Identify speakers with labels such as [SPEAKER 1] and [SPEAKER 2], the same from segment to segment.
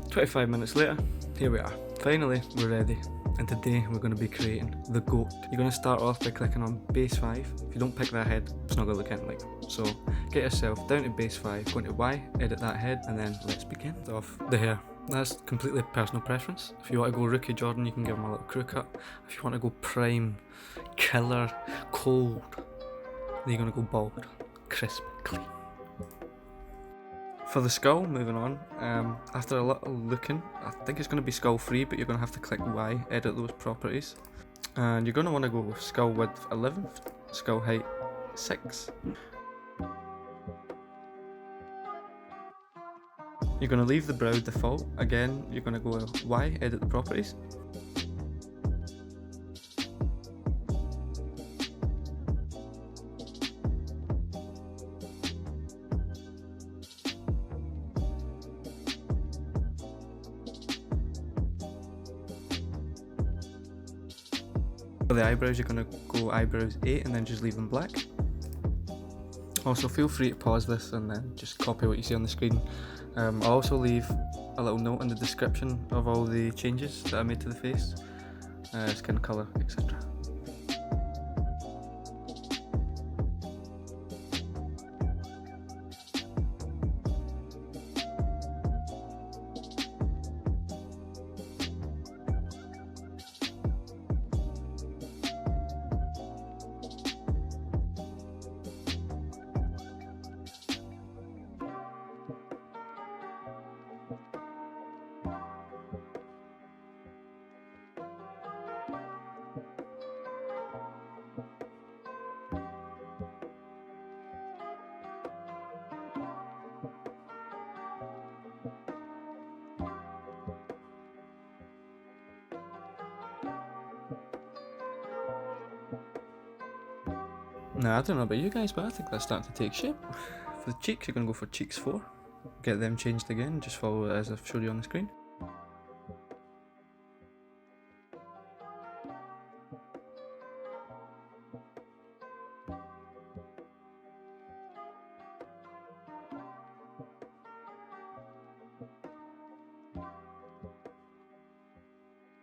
[SPEAKER 1] "25 minutes later, here we are. Finally, we're ready. And today we're going to be creating the GOAT. You're going to start off by clicking on base 5. If you don't pick that head, it's not going to look anything like. So get yourself down to base 5, go into Y, edit that head, and then let's begin. Off the hair. That's completely personal preference. If you want to go Rookie Jordan, you can give him a little crew cut. If you want to go prime, killer, cold, then you're going to go bald, crisp, clean. For the skull, moving on, after a little looking, I think it's going to be skull free, but you're going to have to click Y, edit those properties. And you're going to want to go with skull width 11, skull height 6. You're going to leave the brow default. Again, you're going to go with Y, edit the properties. For the eyebrows, you're going to go eyebrows 8 and then just leave them black. Also, feel free to pause this and then just copy what you see on the screen. I'll also leave a little note in the description of all the changes that I made to the face, skin colour, etc. Now, I don't know about you guys, but I think that's starting to take shape. For the cheeks, you're going to go for cheeks 4. Get them changed again, just follow it as I've showed you on the screen.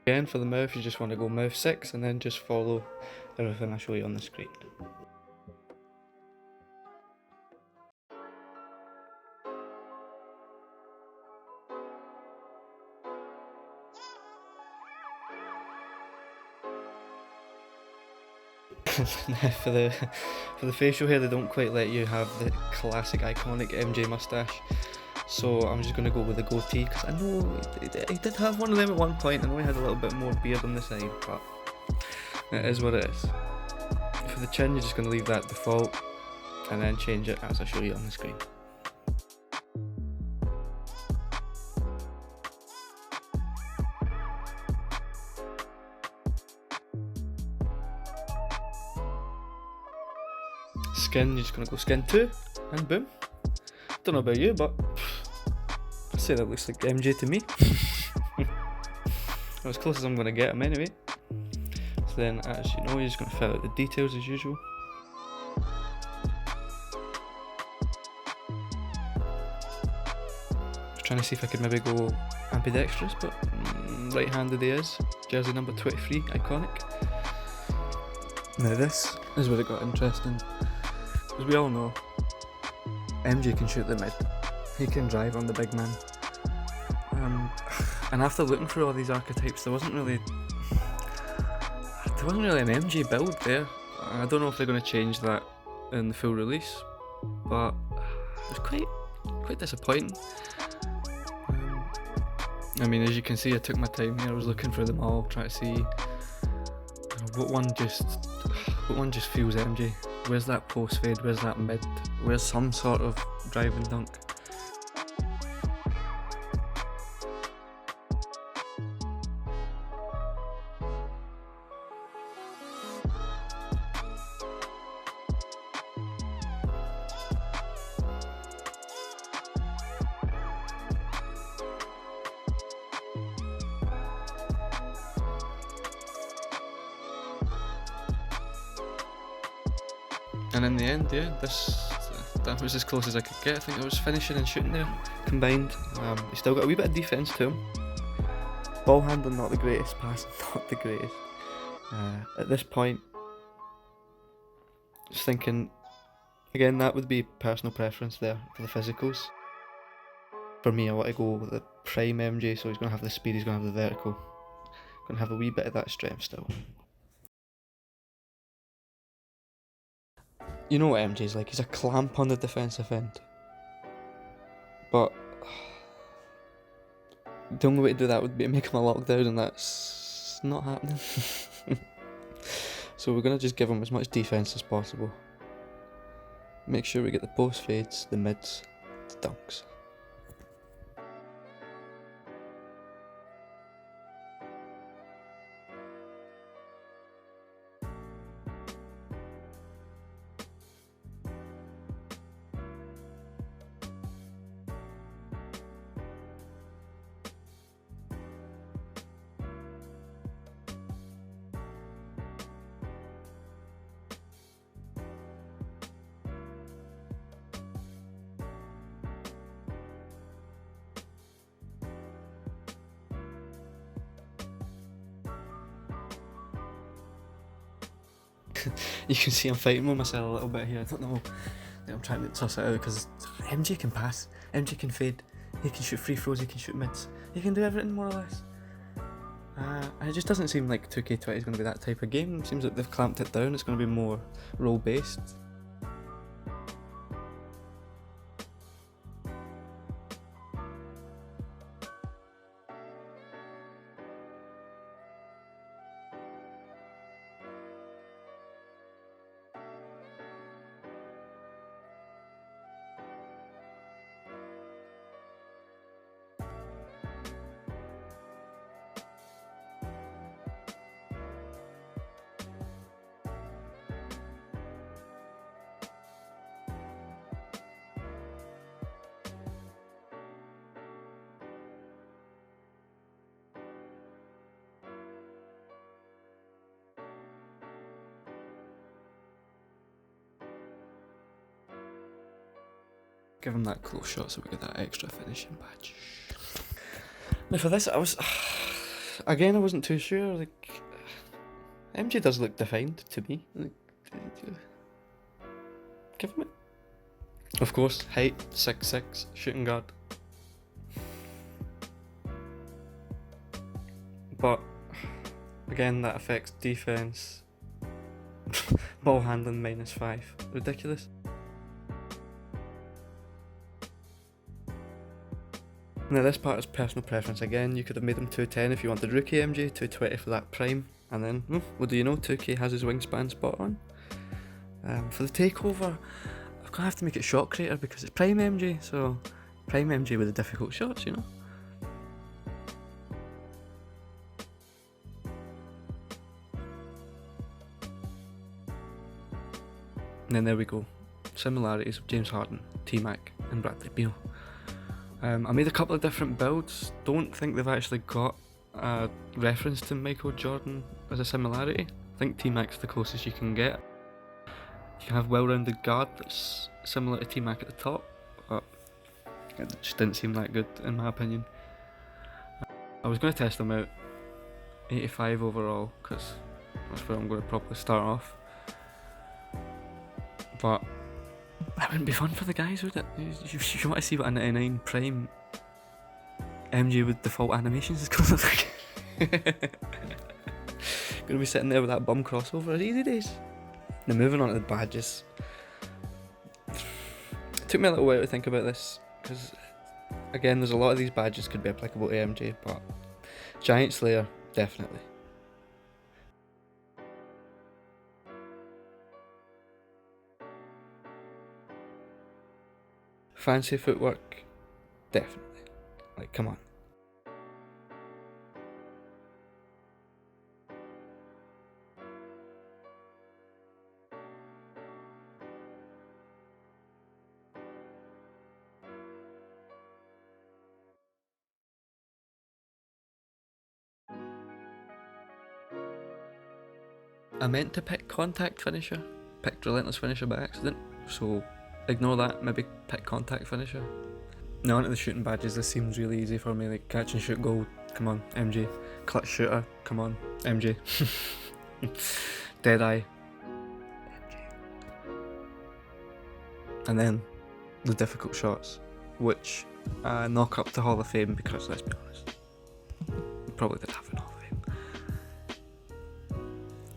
[SPEAKER 1] Again, for the mouth, you just want to go mouth 6 and then just follow everything I show you on the screen. for the facial hair, they don't quite let you have the classic iconic MJ mustache, so I'm just going to go with the goatee, because I know he did have one of them at one point. I know he had a little bit more beard on the side, but it is what it is. For the chin, you're just going to leave that default and then change it as I show you on the screen. Skin, you're just going to go skin 2 and boom. Don't know about you, but I'd say that looks like MJ to me. As close as I'm going to get him anyway. So then, as you know, you're just going to fill out the details as usual. I'm trying to see if I could maybe go ambidextrous, but right-handed he is. Jersey number 23, iconic. Now this is where it got interesting. As we all know, MJ can shoot the mid. He can drive on the big man. And after looking through all these archetypes, there wasn't really an MJ build there. I don't know if they're going to change that in the full release, but it was quite disappointing. I mean, as you can see, I took my time here. I was looking through them all, trying to see what one just feels MJ. Where's that post fade? Where's that mid? Where's some sort of drive and dunk? And in the end, yeah, that was as close as I could get. I think I was finishing and shooting there combined. He still got a wee bit of defence to him. Ball handling not the greatest, passing not the greatest. At this point, just thinking, again, that would be personal preference there for the physicals. For me, I want to go with the prime MJ, so he's going to have the speed, he's going to have the vertical. Going to have a wee bit of that strength still. You know what MJ's like, he's a clamp on the defensive end. But the only way to do that would be to make him a lockdown, and that's not happening. So we're going to just give him as much defense as possible. Make sure we get the post fades, the mids, the dunks. You can see I'm fighting with myself a little bit here. I don't know. I'm trying to toss it out because MJ can pass, MJ can fade, he can shoot free throws, he can shoot mids, he can do everything more or less. And it just doesn't seem like 2K20 is going to be that type of game. It seems like they've clamped it down. It's going to be more role based. Give him that close shot so we get that extra finishing badge. Now for this, I wasn't too sure. Like, MJ does look defined to me. Like, give him it. Of course, height 6'6", shooting guard. But again, that affects defense. Ball handling -5. Ridiculous. Now this part is personal preference again. You could have made him 210 if you wanted rookie MJ, 220 for that prime, and then, what do you know, 2K has his wingspan spot on. For the takeover, I'm going to have to make it shot creator because it's prime MJ, so prime MJ with the difficult shots, you know. And then there we go. Similarities of James Harden, T-Mac and Bradley Beal. I made a couple of different builds. Don't think they've actually got a reference to Michael Jordan as a similarity. I think T-Mac's the closest you can get. You can have well-rounded guard that's similar to T-Mac at the top, but it just didn't seem that good in my opinion. I was going to test them out 85 overall, because that's where I'm going to probably start off. But that wouldn't be fun for the guys, would it? You want to see what a 99 Prime MJ with default animations is going to look like. Gonna be sitting there with that bum crossover, easy days. Now moving on to the badges. It took me a little while to think about this, because again there's a lot of these badges could be applicable to MJ, but Giant Slayer, definitely. Fancy footwork, definitely. Like, come on. I meant to pick Contact Finisher, picked Relentless Finisher by accident, so ignore that, maybe pick Contact Finisher. Now onto the shooting badges. This seems really easy for me, like Catch and Shoot Gold, come on, MJ. Clutch Shooter, come on, MJ. Deadeye, MJ. And then the difficult shots, which knock up to Hall of Fame, because let's be honest, we probably did have an Hall of Fame.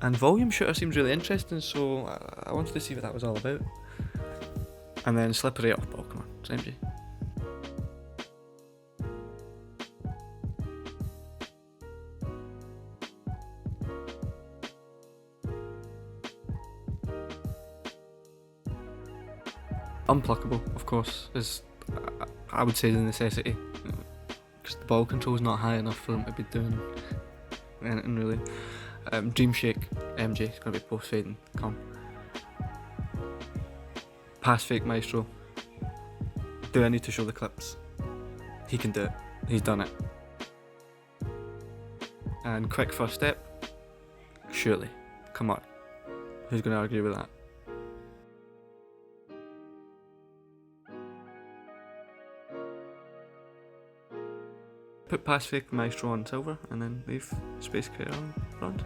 [SPEAKER 1] And Volume Shooter seems really interesting, so I wanted to see what that was all about. And then Slippery Off Ball, come on, it's MJ. Unpluckable, of course, is I would say the necessity, because the ball control is not high enough for them to be doing anything really. Dream Shake, MJ, it's going to be post fading, come. Pass Fake Maestro. Do I need to show the clips? He can do it, he's done it. And Quick First Step, surely, come on, who's going to argue with that? Put Pass Fake Maestro on silver and then leave Space Creator on bronze.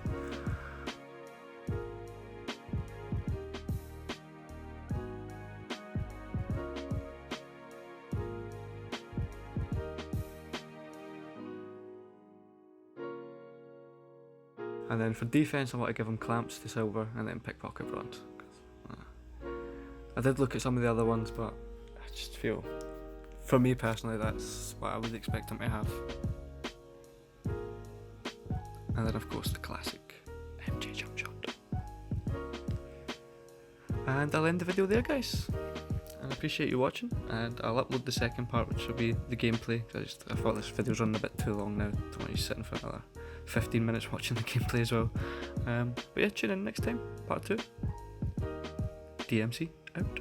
[SPEAKER 1] And then for defense, I want to give him Clamps to silver and then Pickpocket bronze. I did look at some of the other ones, but I just feel, for me personally, that's what I would expect him to have. And then of course the classic MJ jump shot. And I'll end the video there, guys. And I appreciate you watching, and I'll upload the second part, which will be the gameplay. I thought this video's running a bit too long now. Don't want you sitting for another 15 minutes watching the gameplay as well. But yeah, tune in next time, part 2. DMC out.